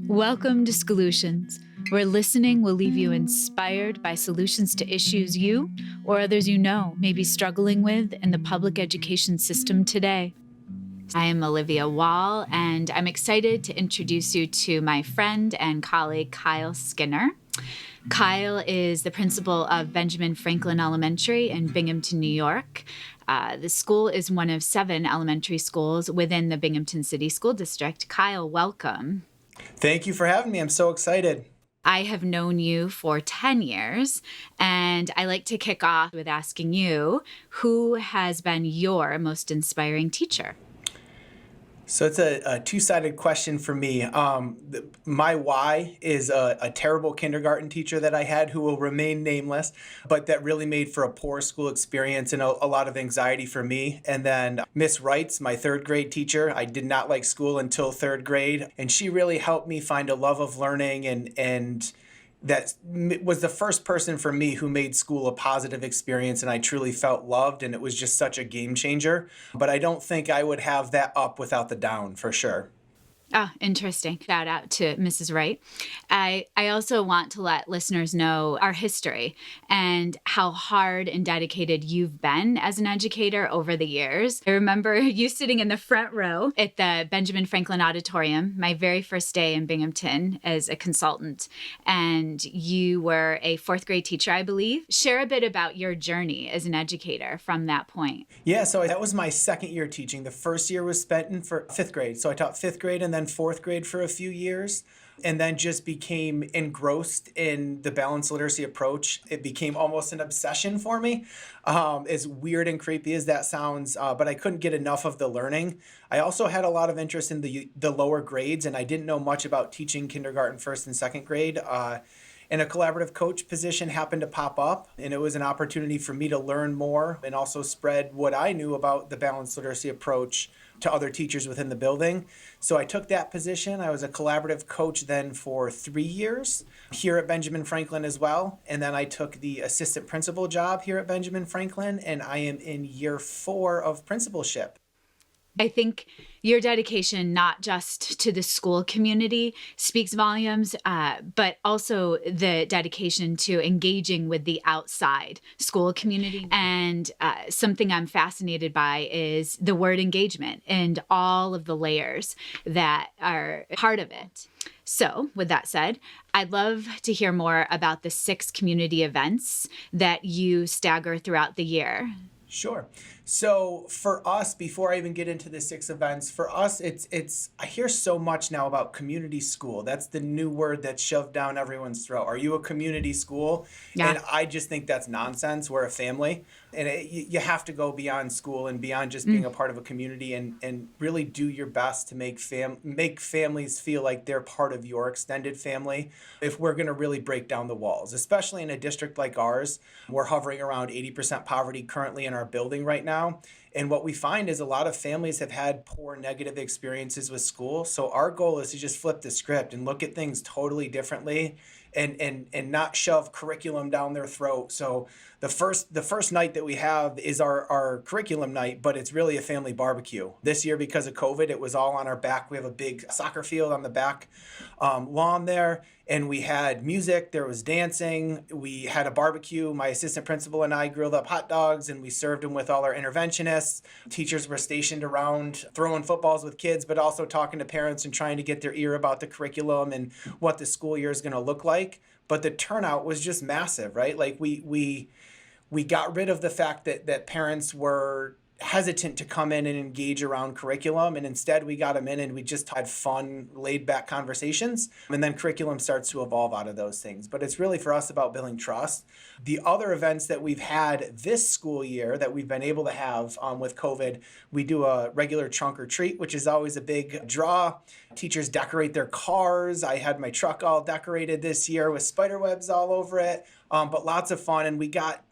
Welcome to Schoolutions, where listening will leave you inspired by solutions to issues you or others you know may be struggling with in the public education system today. I am Olivia Wall, and I'm excited to introduce you to my friend and colleague, Kyle Skinner. Kyle is the principal of Benjamin Franklin Elementary in Binghamton, New York. The school is one of 7 elementary schools within the Binghamton City School District. Kyle, welcome. Thank you for having me. I'm so excited. I have known you for 10 years, and I like to kick off with asking you, who has been your most inspiring teacher? So it's a two-sided question for me. My why is a terrible kindergarten teacher that I had who will remain nameless, but that really made for a poor school experience and a lot of anxiety for me. And then Miss Wrights, my 3rd grade teacher, I did not like school until 3rd grade, and she really helped me find a love of learning and that was the first person for me who made school a positive experience, and I truly felt loved, and it was just such a game changer. But I don't think I would have that up without the down, for sure. Oh, interesting. Shout out to Mrs. Wright. I also want to let listeners know our history and how hard and dedicated you've been as an educator over the years. I remember you sitting in the front row at the Benjamin Franklin Auditorium, my very first day in Binghamton as a consultant, and you were a 4th grade teacher, I believe. Share a bit about your journey as an educator from that point. Yeah, so that was my 2nd year teaching. The first year was spent in 5th grade. So I taught 5th grade and then 4th grade for a few years, and then just became engrossed in the balanced literacy approach. It became almost an obsession for me, as weird and creepy as that sounds, but I couldn't get enough of the learning. I also had a lot of interest in the lower grades, and I didn't know much about teaching kindergarten, 1st and 2nd grade. And a collaborative coach position happened to pop up, and it was an opportunity for me to learn more and also spread what I knew about the balanced literacy approach to other teachers within the building. So I took that position. I was a collaborative coach then for 3 years here at Benjamin Franklin as well. And then I took the assistant principal job here at Benjamin Franklin, and I am in year 4 of principalship. I think your dedication, not just to the school community, speaks volumes, but also the dedication to engaging with the outside school community. And something I'm fascinated by is the word engagement and all of the layers that are part of it. So with that said, I'd love to hear more about the 6 community events that you stagger throughout the year. Sure. So for us, before I even get into the 6 events, for us, it's I hear so much now about community school. That's the new word that's shoved down everyone's throat. Are you a community school? Yeah. And I just think that's nonsense. We're a family, and you have to go beyond school and beyond just being a part of a community, and really do your best to make families feel like they're part of your extended family. If we're going to really break down the walls, especially in a district like ours, we're hovering around 80% poverty currently in our building right now. And what we find is a lot of families have had poor negative experiences with school. So our goal is to just flip the script and look at things totally differently and not shove curriculum down their throat. So the first night that we have is our curriculum night, but it's really a family barbecue. This year, because of COVID, it was all on our back. We have a big soccer field on the back lawn there. And we had music, there was dancing, we had a barbecue. My assistant principal and I grilled up hot dogs, and we served them with all our interventionists. Teachers were stationed around throwing footballs with kids, but also talking to parents and trying to get their ear about the curriculum and what the school year is going to look like. But the turnout was just massive, right? Like we got rid of the fact that parents were hesitant to come in and engage around curriculum, and instead we got them in and we just had fun, laid back conversations, and then curriculum starts to evolve out of those things. But it's really for us about building trust. The other events that we've had this school year that we've been able to have with COVID, we do a regular trunk or treat, which is always a big draw. Teachers decorate their cars. I had my truck all decorated this year with spider webs all over it, but lots of fun. And we got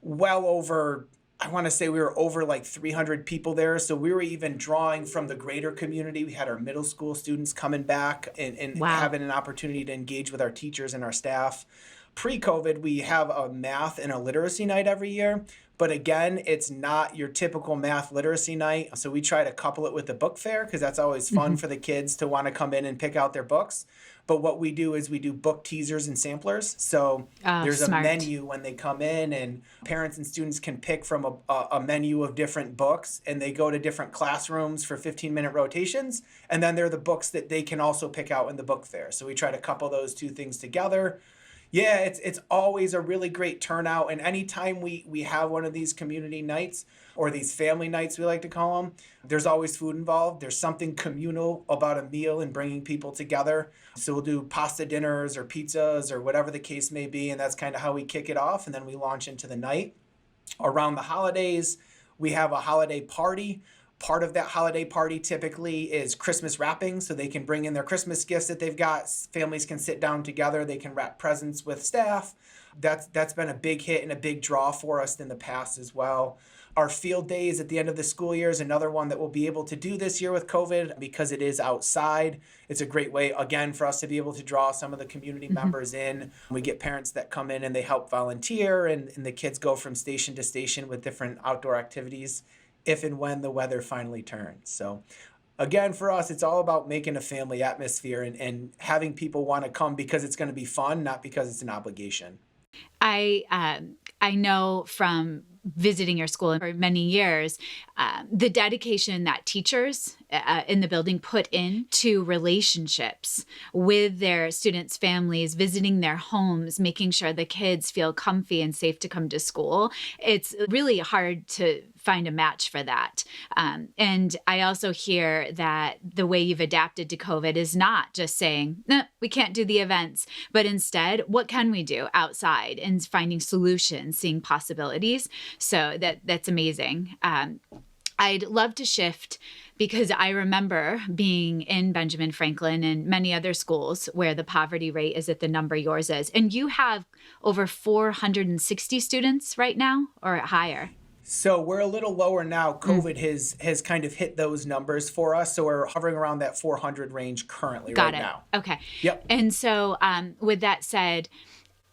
well over, I want to say we were over like 300 people there. So we were even drawing from the greater community. We had our middle school students coming back and Wow. having an opportunity to engage with our teachers and our staff. Pre-COVID, we have a math and a literacy night every year, But again, it's not your typical math literacy night. So we try to couple it with the book fair because that's always fun for the kids to want to come in and pick out their books. But what we do is we do book teasers and samplers. So there's smart. a menu when they come in, and parents and students can pick from a menu of different books, and they go to different classrooms for 15-minute rotations. And then they're the books that they can also pick out in the book fair. So we try to couple those two things together. Yeah, it's always a really great turnout. And anytime we have one of these community nights or these family nights, we like to call them, there's always food involved. There's something communal about a meal and bringing people together. So we'll do pasta dinners or pizzas or whatever the case may be. And that's kind of how we kick it off. And then we launch into the night. Around the holidays, we have a holiday party. Part of that holiday party typically is Christmas wrapping, so they can bring in their Christmas gifts that they've got. Families can sit down together. They can wrap presents with staff. That's been a big hit and a big draw for us in the past as well. Our field days at the end of the school year is another one that we'll be able to do this year with COVID because it is outside. It's a great way, again, for us to be able to draw some of the community members in. We get parents that come in and they help volunteer, and the kids go from station to station with different outdoor activities if and when the weather finally turns. So again, for us, it's all about making a family atmosphere and having people want to come because it's going to be fun, not because it's an obligation. I know from visiting your school for many years, the dedication that teachers in the building put into relationships with their students' families, visiting their homes, making sure the kids feel comfy and safe to come to school. It's really hard to find a match for that. And I also hear that the way you've adapted to COVID is not just saying, no, we can't do the events, but instead, what can we do outside and finding solutions, seeing possibilities. So that's amazing. I'd love to shift because I remember being in Benjamin Franklin and many other schools where the poverty rate is at the number yours is. And you have over 460 students right now or higher? So we're a little lower now. COVID has kind of hit those numbers for us. So we're hovering around that 400 range currently now. Okay. Yep. And so with that said,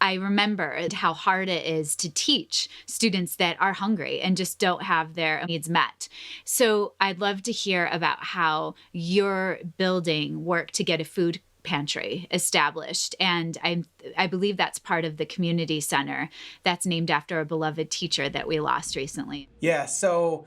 I remember how hard it is to teach students that are hungry and just don't have their needs met. So I'd love to hear about how your building worked to get a food pantry established. And I believe that's part of the community center that's named after a beloved teacher that we lost recently. Yeah, so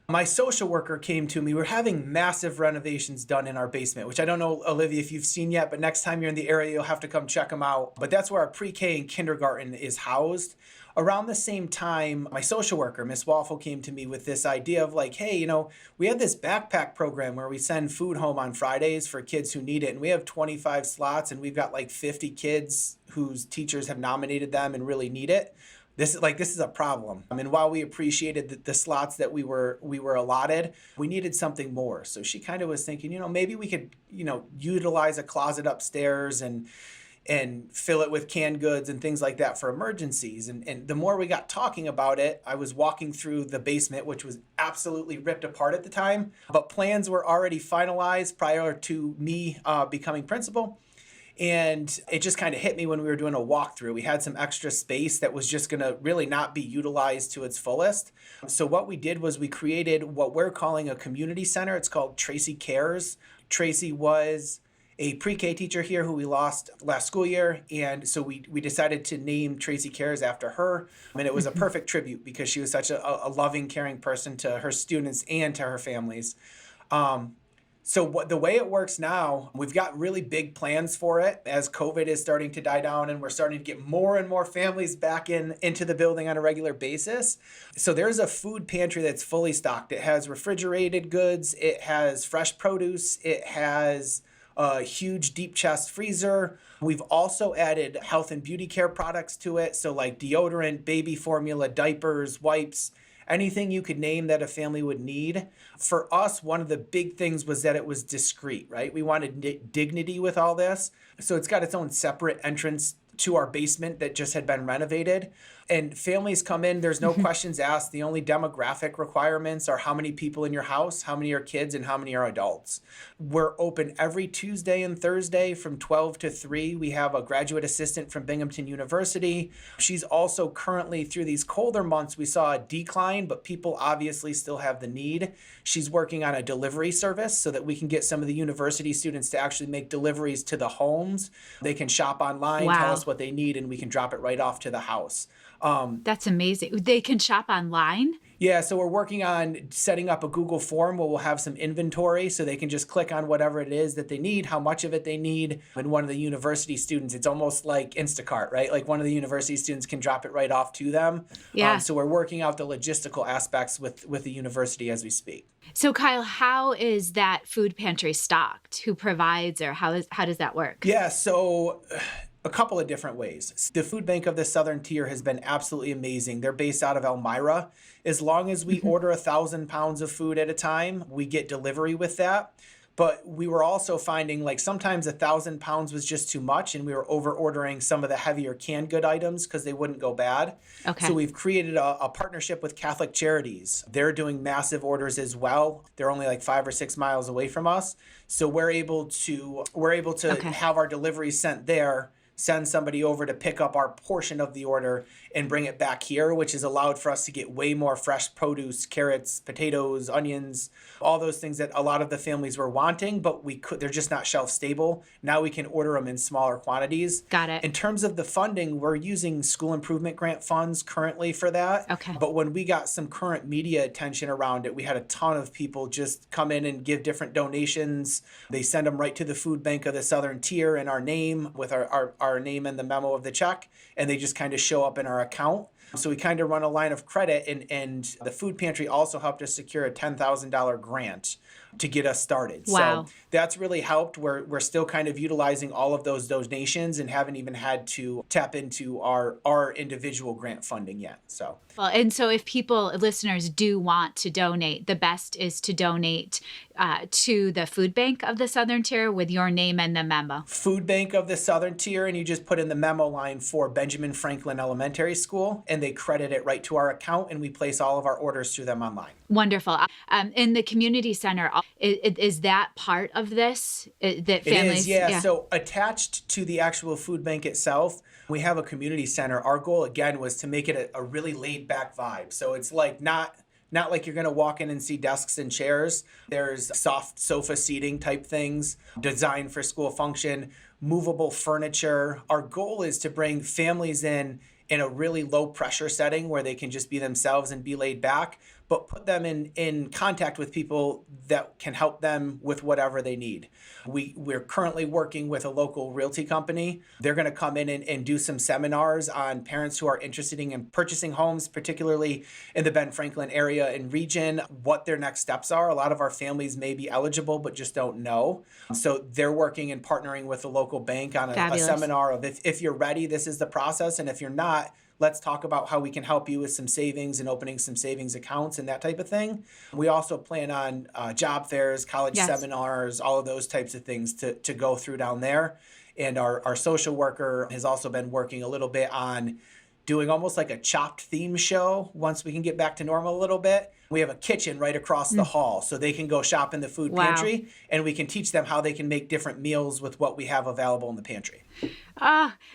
my social worker came to me. We're having massive renovations done in our basement, which I don't know, Olivia, if you've seen yet, but next time you're in the area, you'll have to come check them out. But that's where our pre-K and kindergarten is housed. Around the same time, my social worker, Miss Waffle, came to me with this idea of like, hey, we have this backpack program where we send food home on Fridays for kids who need it. And we have 25 slots and we've got like 50 kids whose teachers have nominated them and really need it. This is a problem. I mean, while we appreciated the slots that we were allotted, we needed something more. So she kind of was thinking, maybe we could, utilize a closet upstairs and fill it with canned goods and things like that for emergencies. And the more we got talking about it, I was walking through the basement, which was absolutely ripped apart at the time, but plans were already finalized prior to me becoming principal. And it just kind of hit me when we were doing a walkthrough. We had some extra space that was just going to really not be utilized to its fullest. So what we did was we created what we're calling a community center. It's called Tracy Cares. Tracy was a pre-K teacher here who we lost last school year. And so we decided to name Tracy Cares after her. And it was a perfect tribute because she was such a loving, caring person to her students and to her families. So the way it works now, we've got really big plans for it as COVID is starting to die down and we're starting to get more and more families back into the building on a regular basis. So there's a food pantry that's fully stocked. It has refrigerated goods. It has fresh produce. It has a huge deep chest freezer. We've also added health and beauty care products to it. So like deodorant, baby formula, diapers, wipes, anything you could name that a family would need. For us, one of the big things was that it was discreet, right? We wanted dignity with all this. So it's got its own separate entrance to our basement that just had been renovated. And families come in, there's no questions asked. The only demographic requirements are how many people in your house, how many are kids, and how many are adults. We're open every Tuesday and Thursday from 12 to 3. We have a graduate assistant from Binghamton University. She's also currently, through these colder months, we saw a decline, but people obviously still have the need. She's working on a delivery service so that we can get some of the university students to actually make deliveries to the homes. They can shop online, Wow. tell us what they need, and we can drop it right off to the house. That's amazing. They can shop online? Yeah, so we're working on setting up a Google form where we'll have some inventory so they can just click on whatever it is that they need, how much of it they need. And one of the university students, it's almost like Instacart, right? Like one of the university students can drop it right off to them. Yeah. So we're working out the logistical aspects with the university as we speak. So Kyle, how is that food pantry stocked? Who provides, or how does that work? Yeah, so a couple of different ways. The Food Bank of the Southern Tier has been absolutely amazing. They're based out of Elmira. As long as we order 1,000 pounds of food at a time, we get delivery with that. But we were also finding like sometimes 1,000 pounds was just too much, and we were over ordering some of the heavier canned good items because they wouldn't go bad. Okay. So we've created a partnership with Catholic Charities. They're doing massive orders as well. They're only like 5 or 6 miles away from us. So we're able to Okay. have our deliveries sent there, send somebody over to pick up our portion of the order and bring it back here, which has allowed for us to get way more fresh produce, carrots, potatoes, onions, all those things that a lot of the families were wanting, but they're just not shelf stable. Now we can order them in smaller quantities. Got it. In terms of the funding, we're using school improvement grant funds currently for that. Okay. But when we got some current media attention around it, we had a ton of people just come in and give different donations. They send them right to the Food Bank of the Southern Tier in our name with our name and the memo of the check, and they just kind of show up in our account. So we kind of run a line of credit, and the Food Pantry also helped us secure a $10,000 grant to get us started. Wow. So that's really helped. We're still kind of utilizing all of those donations and haven't even had to tap into our individual grant funding yet. So. Well, and so if listeners do want to donate, the best is to donate to the Food Bank of the Southern Tier with your name and the memo. Food Bank of the Southern Tier, and you just put in the memo line for Benjamin Franklin Elementary School, and they credit it right to our account, and we place all of our orders through them online. Wonderful. In the community center, is that part of this? That families? It is, yeah. So attached to the actual food bank itself, we have a community center. Our goal, again, was to make it a really laid-back vibe. So it's like not like you're going to walk in and see desks and chairs. There's soft sofa seating type things, designed for school function, movable furniture. Our goal is to bring families in a really low pressure setting where they can just be themselves and be laid back, but put them in contact with people that can help them with whatever they need. We're currently working with a local realty company. They're going to come in and do some seminars on parents who are interested in purchasing homes, particularly in the Ben Franklin area and region, what their next steps are. A lot of our families may be eligible, but just don't know. So they're working and partnering with the local bank on a seminar of if you're ready, this is the process. And if you're not, let's talk about how we can help you with some savings and opening some savings accounts and that type of thing. We also plan on job fairs, college seminars, all of those types of things to go through down there. And our social worker has also been working a little bit on doing almost like a Chopped theme show once we can get back to normal a little bit. We have a kitchen right across the hall, so they can go shop in the food pantry, and we can teach them how they can make different meals with what we have available in the pantry.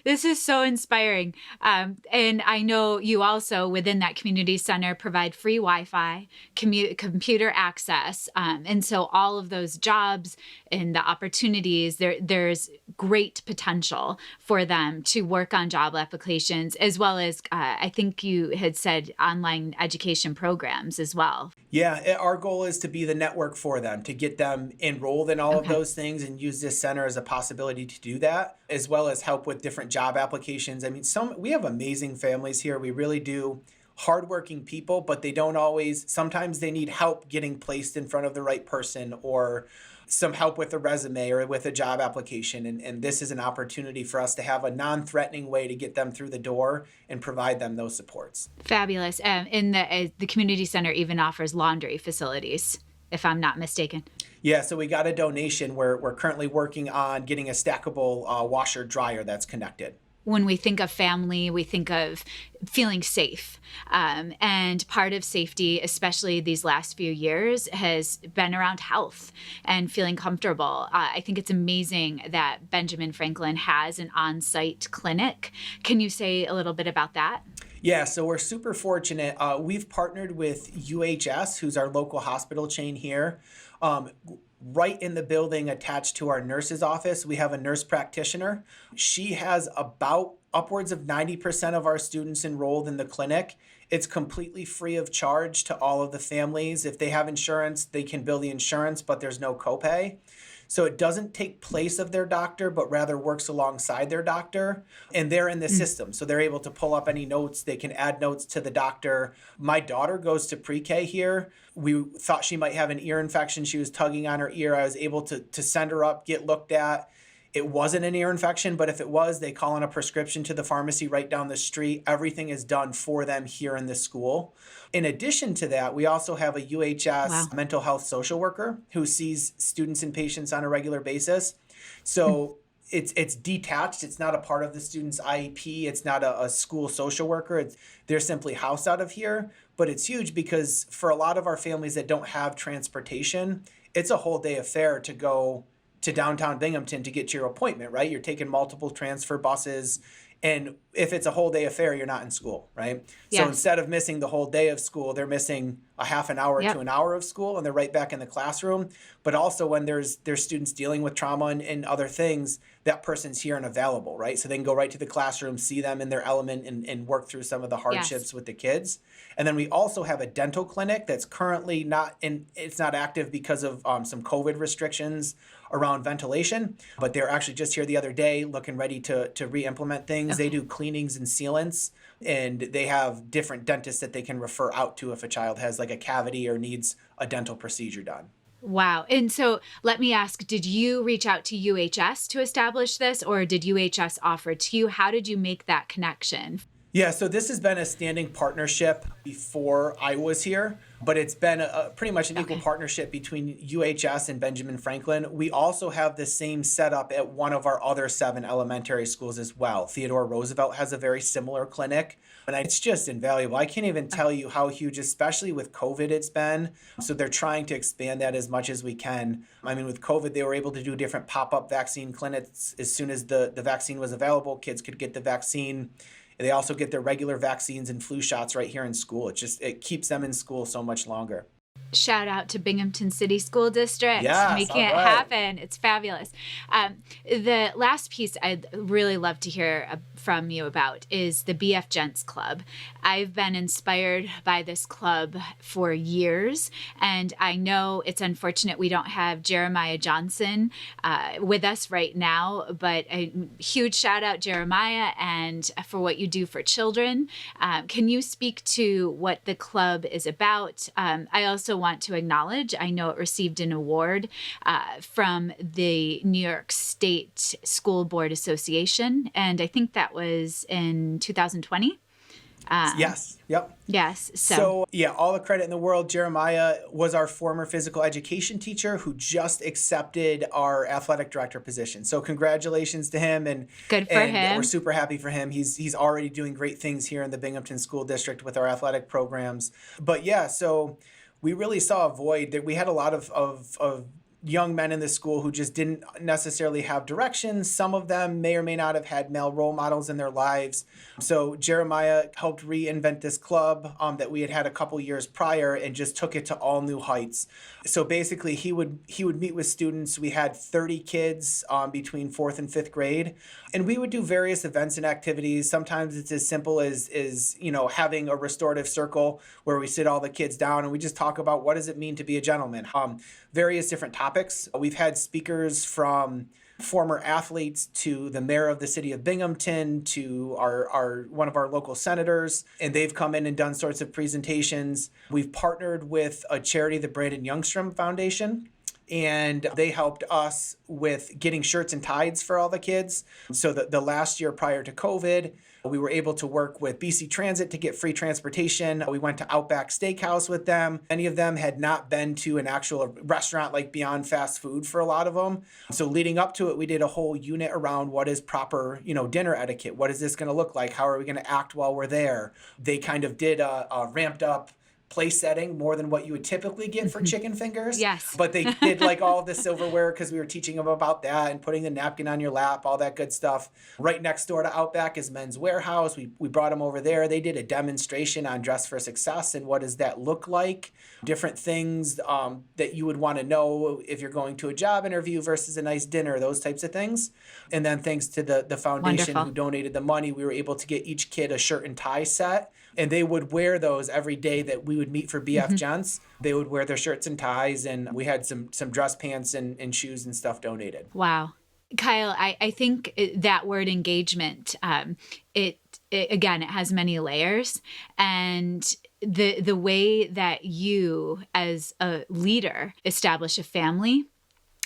This is so inspiring. And I know you also, within that community center, provide free Wi-Fi, computer access. And so all of those jobs and the opportunities, there's great potential for them to work on job applications, as well as, I think you had said, online education programs as well. Yeah, our goal is to be the network for them, to get them enrolled in all of those things and use this center as a possibility to do that, as well as help with different job applications. I mean, we have amazing families here. We really do. Hardworking people, but they don't always, sometimes they need help getting placed in front of the right person, or some help with a resume or with a job application. And this is an opportunity for us to have a non-threatening way to get them through the door and provide them those supports. Fabulous. And the community center even offers laundry facilities, if I'm not mistaken. Yeah, so we got a donation. We're currently working on getting a stackable washer dryer that's connected. when we think of family, we think of feeling safe. And part of safety, especially these last few years, has been around health and feeling comfortable. I think it's amazing that Benjamin Franklin has an on-site clinic. Can you say a little bit about that? Yeah, so we're super fortunate. We've partnered with UHS, who's our local hospital chain here. Right in the building attached to our nurse's office, we have a nurse practitioner. She has about upwards of 90% of our students enrolled in the clinic. It's completely free of charge to all of the families. If they have insurance, they can bill the insurance, but there's no copay. So it doesn't take place of their doctor, but rather works alongside their doctor. And they're in the system. So they're able to pull up any notes. They can add notes to the doctor. My daughter goes to pre-K here. We thought she might have an ear infection. She was tugging on her ear. I was able to send her up, get looked at. It wasn't an ear infection, but if it was, they call in a prescription to the pharmacy right down the street. Everything is done for them here in the school. In addition to that, we also have a UHS mental health social worker who sees students and patients on a regular basis. So it's detached. It's not a part of the student's IEP. It's not a school social worker. They're simply housed out of here. But it's huge because for a lot of our families that don't have transportation, it's a whole day affair to go to downtown Binghamton to get to your appointment, right? You're taking multiple transfer buses. And if it's a whole day affair, you're not in school, right? Yes. So instead of missing the whole day of school, they're missing a half an hour to an hour of school, and they're right back in the classroom. But also when there's students dealing with trauma and other things, that person's here and available, right? So they can go right to the classroom, see them in their element and work through some of the hardships with the kids. And then we also have a dental clinic that's currently it's not active because of some COVID restrictions around ventilation, but they're actually just here the other day looking ready to re-implement things. Okay. They do cleanings and sealants, and they have different dentists that they can refer out to if a child has like a cavity or needs a dental procedure done. Wow. And so let me ask, did you reach out to UHS to establish this, or did UHS offer it to you? How did you make that connection? Yeah, so this has been a standing partnership before I was here, but it's been pretty much an equal partnership between UHS and Benjamin Franklin. We also have the same setup at one of our other 7 elementary schools as well. Theodore Roosevelt has a very similar clinic, and it's just invaluable. I can't even tell you how huge, especially with COVID, it's been. So they're trying to expand that as much as we can. I mean, with COVID, they were able to do different pop-up vaccine clinics. As soon as the vaccine was available, kids could get the vaccine. They also get their regular vaccines and flu shots right here in school. It keeps them in school so much longer. Shout out to Binghamton City School District, making it happen. It's fabulous. The last piece I'd really love to hear from you about is the BF Gents Club. I've been inspired by this club for years, and I know it's unfortunate we don't have Jeremiah Johnson with us right now, but a huge shout out, Jeremiah, and for what you do for children. Can you speak to what the club is about? I also want to acknowledge, I know it received an award from the New York State School Board Association, and I think that was in 2020. Yes. Yep. Yes. So, yeah, all the credit in the world. Jeremiah was our former physical education teacher who just accepted our athletic director position. So congratulations to him. And good for him. We're super happy for him. He's already doing great things here in the Binghamton School District with our athletic programs. But yeah, so we really saw a void that we had a lot of young men in the school who just didn't necessarily have direction. Some of them may or may not have had male role models in their lives. So Jeremiah helped reinvent this club that we had had a couple years prior and just took it to all new heights. So basically he would meet with students. We had 30 kids between 4th and 5th grade, and we would do various events and activities. Sometimes it's as simple as having a restorative circle where we sit all the kids down and we just talk about what does it mean to be a gentleman. Various different topics. We've had speakers from former athletes to the mayor of the city of Binghamton to our one of our local senators, and they've come in and done sorts of presentations. We've partnered with a charity, the Brandon Youngstrom Foundation, and they helped us with getting shirts and ties for all the kids. So the last year prior to COVID, we were able to work with BC Transit to get free transportation. We went to Outback Steakhouse with them. Many of them had not been to an actual restaurant like Beyond Fast Food for a lot of them. So leading up to it, we did a whole unit around what is proper, dinner etiquette. What is this going to look like? How are we going to act while we're there? They kind of did a ramped up place setting more than what you would typically get for chicken fingers. Yes. But they did like all of the silverware because we were teaching them about that and putting the napkin on your lap, all that good stuff. Right next door to Outback is Men's Warehouse. We brought them over there. They did a demonstration on Dress for Success and what does that look like. Different things that you would want to know if you're going to a job interview versus a nice dinner, those types of things. And then thanks to the foundation Wonderful. who donated the money, we were able to get each kid a shirt and tie set. And they would wear those every day that we would meet for BF Gents. They would wear their shirts and ties, and we had some dress pants and shoes and stuff donated. Wow. Kyle, I think that word engagement, it again, it has many layers. And the way that you as a leader establish a family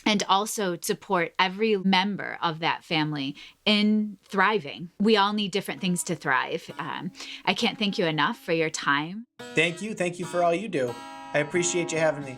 and also support every member of that family in thriving. We all need different things to thrive. I can't thank you enough for your time. Thank you. Thank you for all you do. I appreciate you having me.